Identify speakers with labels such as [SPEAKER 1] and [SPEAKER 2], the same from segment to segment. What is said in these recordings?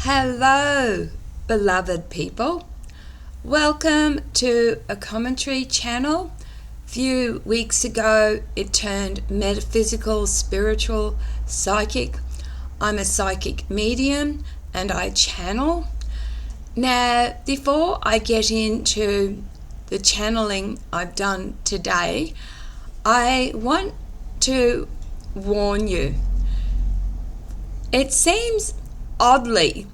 [SPEAKER 1] Hello, beloved people. Welcome to a commentary channel. A few weeks ago, it turned metaphysical, spiritual, psychic. I'm a psychic medium and I channel. Now, before I get into the channeling I've done today, I want to warn you. It seems oddly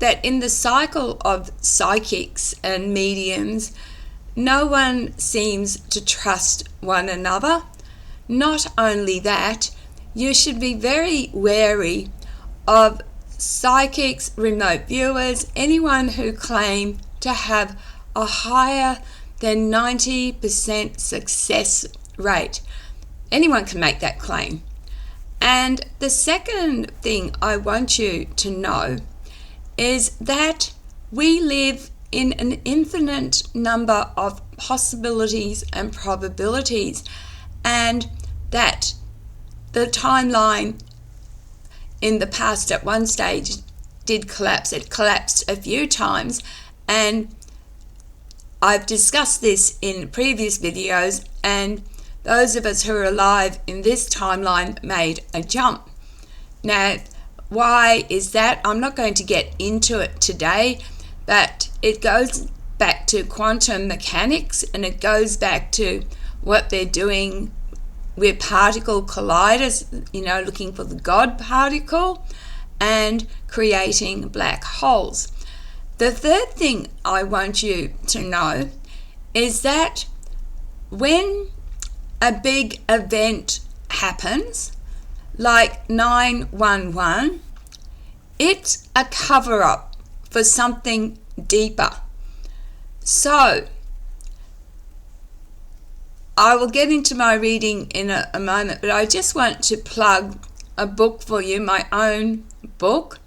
[SPEAKER 1] that in the cycle of psychics and mediums, no one seems to trust one another. Not only that, you should be very wary of psychics, remote viewers, anyone who claim to have a higher than 90% success rate. Anyone can make that claim. And the second thing I want you to know is that we live in an infinite number of possibilities and probabilities, and that the timeline in the past at one stage did collapse. It collapsed a few times, and I've discussed this in previous videos, and those of us who are alive in this timeline made a jump. Now, why is that? I'm not going to get into it today, but it goes back to quantum mechanics, and it goes back to what they're doing with particle colliders, looking for the God particle and creating black holes. The third thing I want you to know is that when a big event happens, like 911, it's a cover-up for something deeper. So, I will get into my reading in a moment, but I just want to plug a book for you, my own book,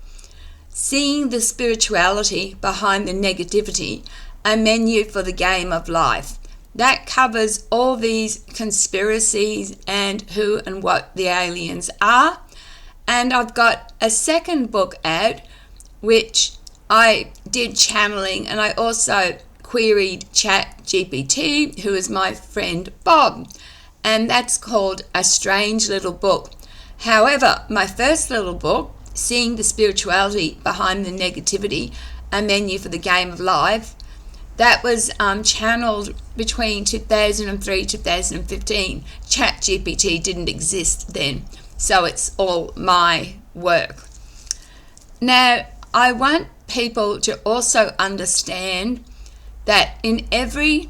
[SPEAKER 1] Seeing the Spirituality Behind the Negativity, a Menu for the Game of Life. That covers all these conspiracies and who and what the aliens are. And I've got a second book out, which I did channeling, and I also queried ChatGPT, who is my friend Bob. And that's called A Strange Little Book. However, my first little book, Seeing the Spirituality Behind the Negativity, a Menu for the Game of Life, that was channeled between 2003 and 2015. ChatGPT didn't exist then, so it's all my work. Now, I want people to also understand that in every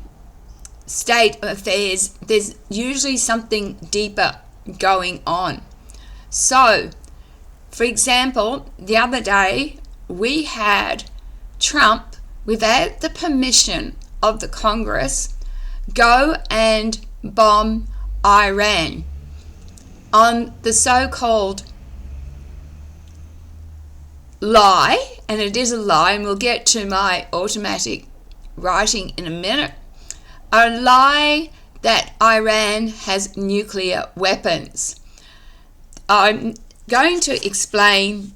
[SPEAKER 1] state of affairs, there's usually something deeper going on. So, for example, the other day, we had Trump, without the permission of the Congress, go and bomb Iran on the so-called lie, and it is a lie, and we'll get to my automatic writing in a minute, a lie that Iran has nuclear weapons. I'm going to explain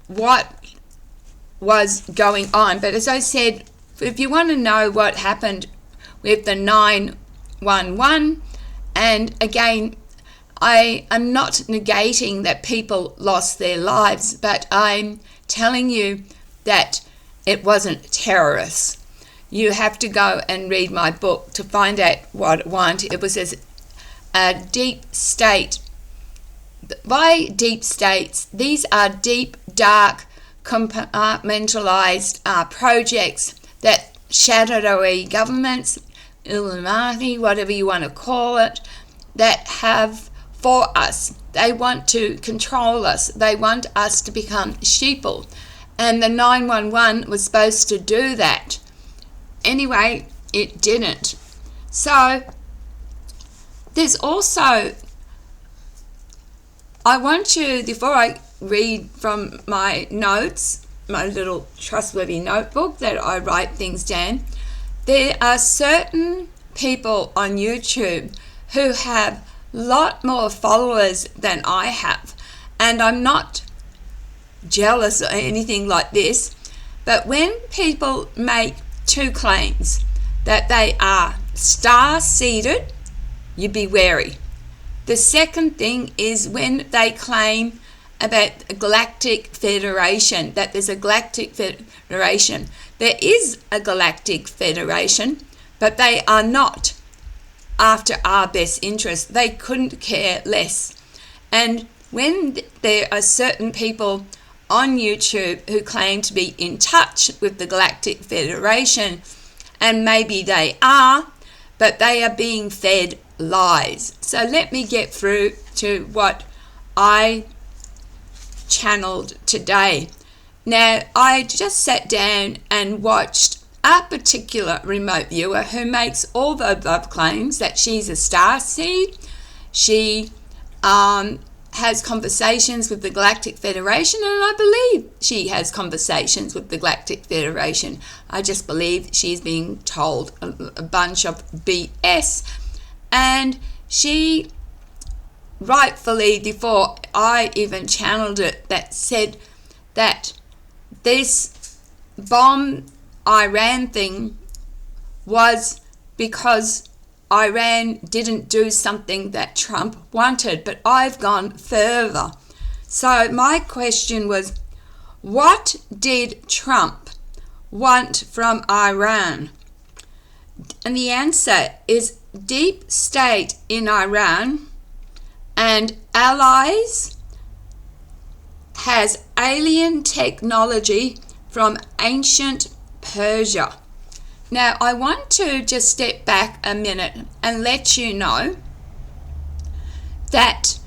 [SPEAKER 1] what was going on, but as I said, if you want to know what happened with the 911, and again, I am not negating that people lost their lives, but I'm telling you that it wasn't terrorists. You have to go and read my book to find out what it was. It was a deep state. By deep states, these are deep, dark, compartmentalized projects that shadowy governments, Illuminati, whatever you want to call it, that have for us. They want to control us. They want us to become sheeple. And the 911 was supposed to do that. Anyway, it didn't. So, there's also, I want you, before I read from my notes, my little trustworthy notebook that I write things down, there are certain people on YouTube who have a lot more followers than I have, and I'm not jealous or anything like this, But when people make two claims, that they are star-seeded, you be wary. The second thing is when they claim about a galactic federation, that there's a galactic federation. There is a galactic federation, but they are not after our best interest. They couldn't care less. And when there are certain people on YouTube who claim to be in touch with the Galactic Federation, and maybe they are, but they are being fed lies. So let me get through to what I channeled today. Now, I just sat down and watched a particular remote viewer who makes all the above claims, that she's a starseed. She has conversations with the Galactic Federation, and I believe she has conversations with the Galactic Federation. I just believe she's being told a bunch of BS. And she rightfully, before I even channeled it, that said that this bomb Iran thing was because Iran didn't do something that Trump wanted. But I've gone further. So my question was, what did Trump want from Iran? And the answer is deep state in Iran and allies has alien technology from ancient Persia. Now, I want to just step back a minute and let you know that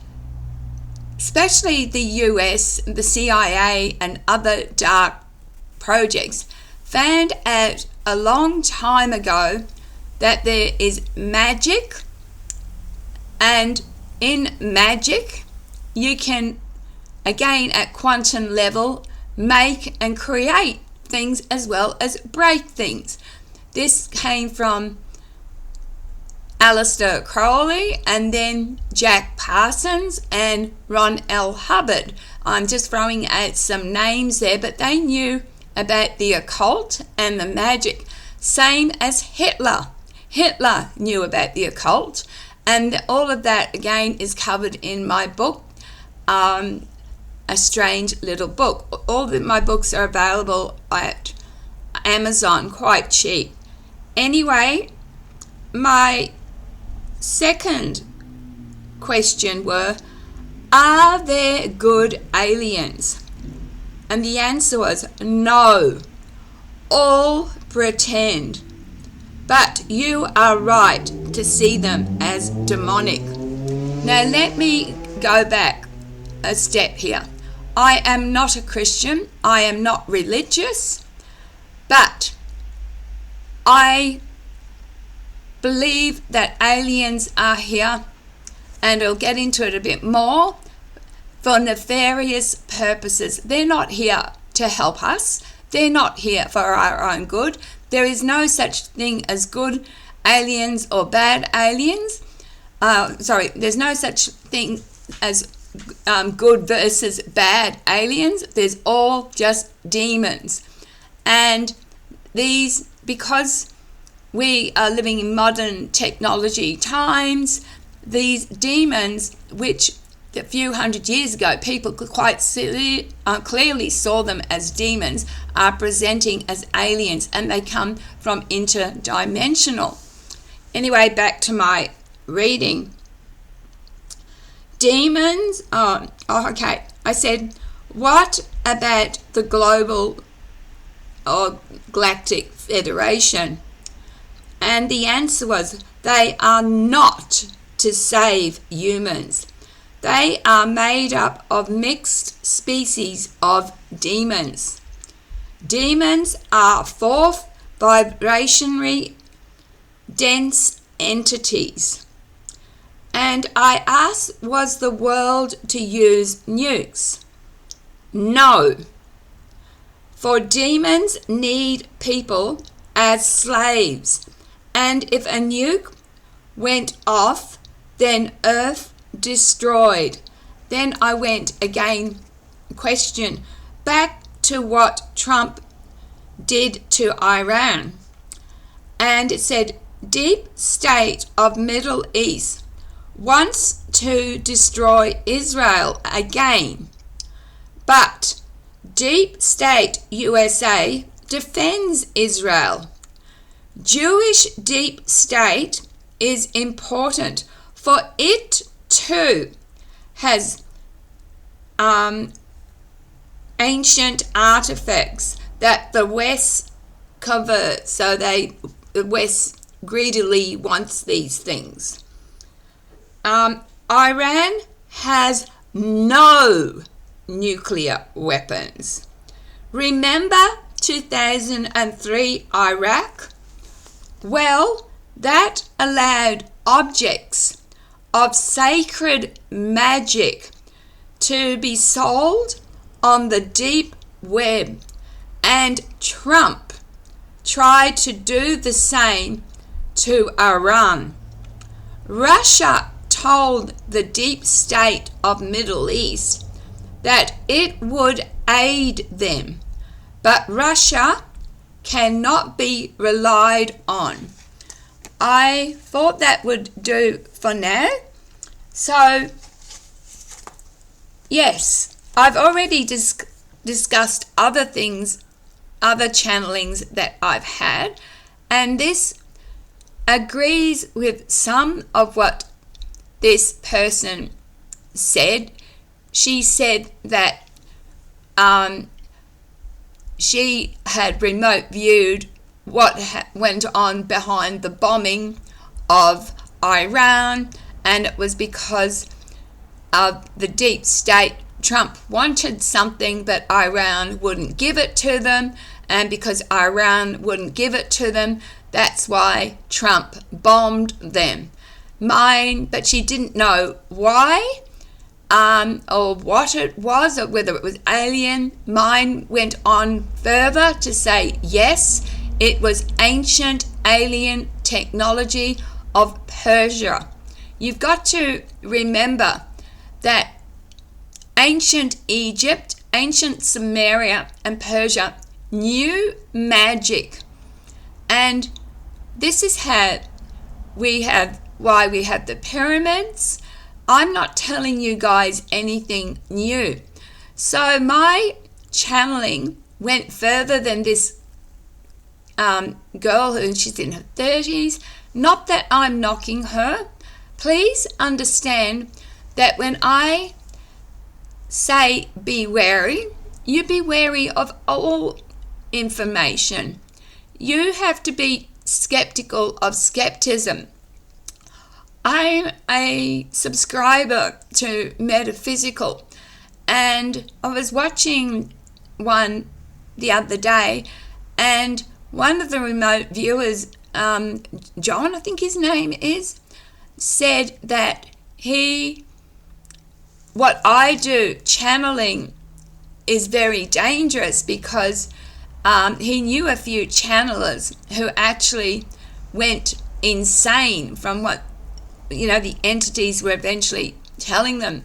[SPEAKER 1] especially the US, the CIA, and other dark projects found out a long time ago that there is magic, and in magic you can, again at quantum level, make and create things as well as break things. This came from Aleister Crowley and then Jack Parsons and Ron L. Hubbard. I'm just throwing out some names there, but they knew about the occult and the magic, same as Hitler. Hitler knew about the occult, and all of that again is covered in my book, A Strange Little Book. All of my books are available at Amazon, quite cheap. Anyway, my second question were, are there good aliens? And the answer was no, all pretend. But you are right to see them as demonic. Now let me go back a step here. I am not a Christian, I am not religious, but I believe that aliens are here, and I'll get into it a bit more, for nefarious purposes. They're not here to help us. They're not here for our own good. There is no such thing as good aliens or bad aliens. There's no such thing as good versus bad aliens. There's all just demons. And these, because we are living in modern technology times, these demons, which a few hundred years ago people quite clearly saw them as demons, are presenting as aliens, and they come from interdimensional. Anyway, back to my reading. Demons, okay. I said, what about the global or Galactic Federation? And the answer was, they are not to save humans. They are made up of mixed species of demons. Demons are fourth vibrationary dense entities. And I asked, was the world to use nukes? No. For demons need people as slaves. And if a nuke went off, then Earth destroyed. Then I went again, question, back to what Trump did to Iran. And it said, deep state of Middle East wants to destroy Israel again, but deep state USA defends Israel. Jewish deep state is important, for it too has ancient artifacts that the West covert, so the West greedily wants these things. Iran has no nuclear weapons. Remember 2003 Iraq? Well, that allowed objects of sacred magic to be sold on the deep web, and Trump tried to do the same to Iran. Russia told the deep state of Middle East that it would aid them, but Russia cannot be relied on. I thought that would do for now. So, yes, I've already discussed other things, other channelings that I've had, and this agrees with some of what this person said. She said that she had remote viewed what went on behind the bombing of Iran, and it was because of the deep state. Trump wanted something, but Iran wouldn't give it to them, and because Iran wouldn't give it to them, that's why Trump bombed them. But she didn't know why, or what it was, or whether it was alien. Mine went on further to say, yes, it was ancient alien technology of Persia. You've got to remember that ancient Egypt, ancient Samaria, and Persia knew magic. And this is why we have the pyramids. I'm not telling you guys anything new. So my channeling went further than this girl who she's in her 30s. Not that I'm knocking her. Please understand that when I say be wary, you be wary of all information. You have to be skeptical of skepticism. I'm a subscriber to Metaphysical, and I was watching one the other day, and one of the remote viewers, John, I think his name is, said that what I do, channeling, is very dangerous because he knew a few channelers who actually went insane from what the entities were eventually telling them.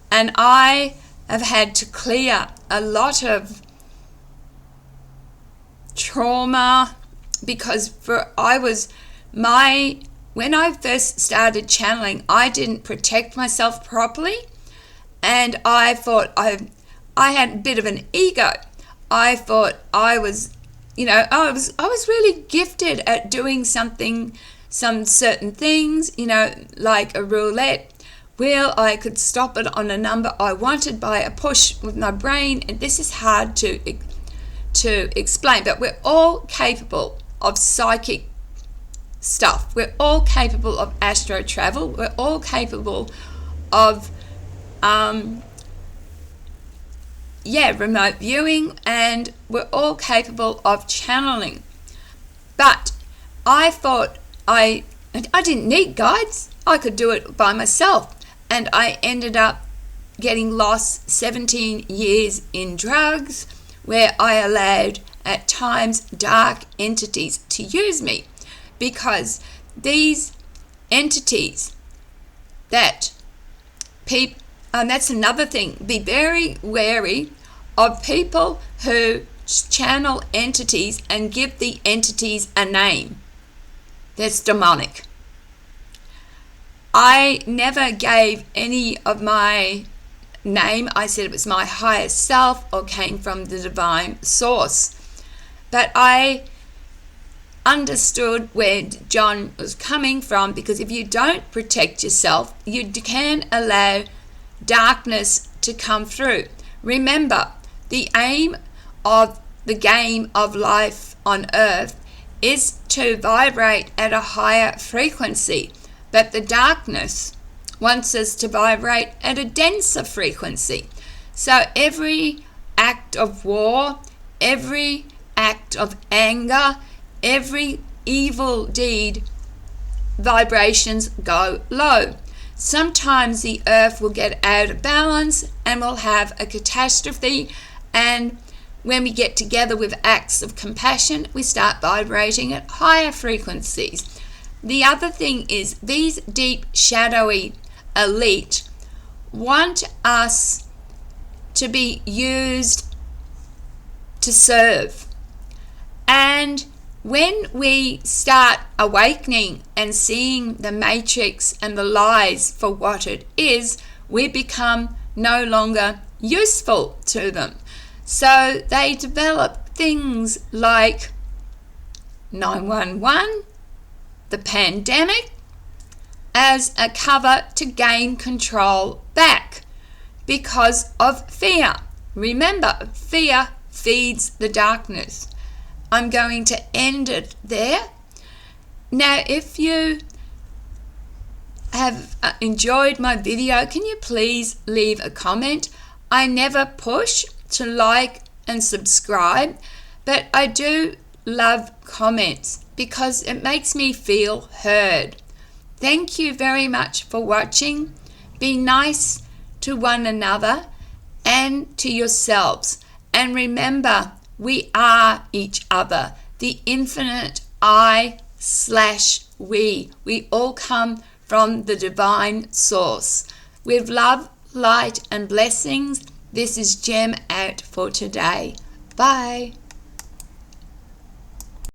[SPEAKER 1] And I have had to clear a lot of trauma because when I first started channeling, I didn't protect myself properly, and I thought I had a bit of an ego. I thought I was really gifted at doing some certain things, like a roulette wheel. I could stop it on a number I wanted by a push with my brain, and this is hard to explain, but we're all capable of psychic stuff. We're all capable of astro travel. We're all capable of remote viewing, and we're all capable of channeling. But I thought I didn't need guides. I could do it by myself, and I ended up getting lost 17 years in drugs, where I allowed at times dark entities to use me, because these entities that's another thing. Be very wary of people who channel entities and give the entities a name. That's demonic. I never gave any of my name. I said it was my higher self or came from the divine source. But I understood where John was coming from, because if you don't protect yourself, you can allow darkness to come through. Remember, the aim of the game of life on earth is to vibrate at a higher frequency, but the darkness wants us to vibrate at a denser frequency. So every act of war, every act of anger, every evil deed, vibrations go low. Sometimes the earth will get out of balance and we'll have a catastrophe, and when we get together with acts of compassion, we start vibrating at higher frequencies. The other thing is, these deep, shadowy elite want us to be used to serve. And when we start awakening and seeing the matrix and the lies for what it is, we become no longer useful to them. So they develop things like 911, the pandemic, as a cover to gain control back because of fear. Remember, fear feeds the darkness. I'm going to end it there. Now, if you have enjoyed my video, can you please leave a comment? I never push to like and subscribe, but I do love comments because it makes me feel heard. Thank you very much for watching. Be nice to one another and to yourselves. And remember, we are each other. The infinite I/we. We all come from the divine source. With love, light, and blessings, this is Gem out for today. Bye.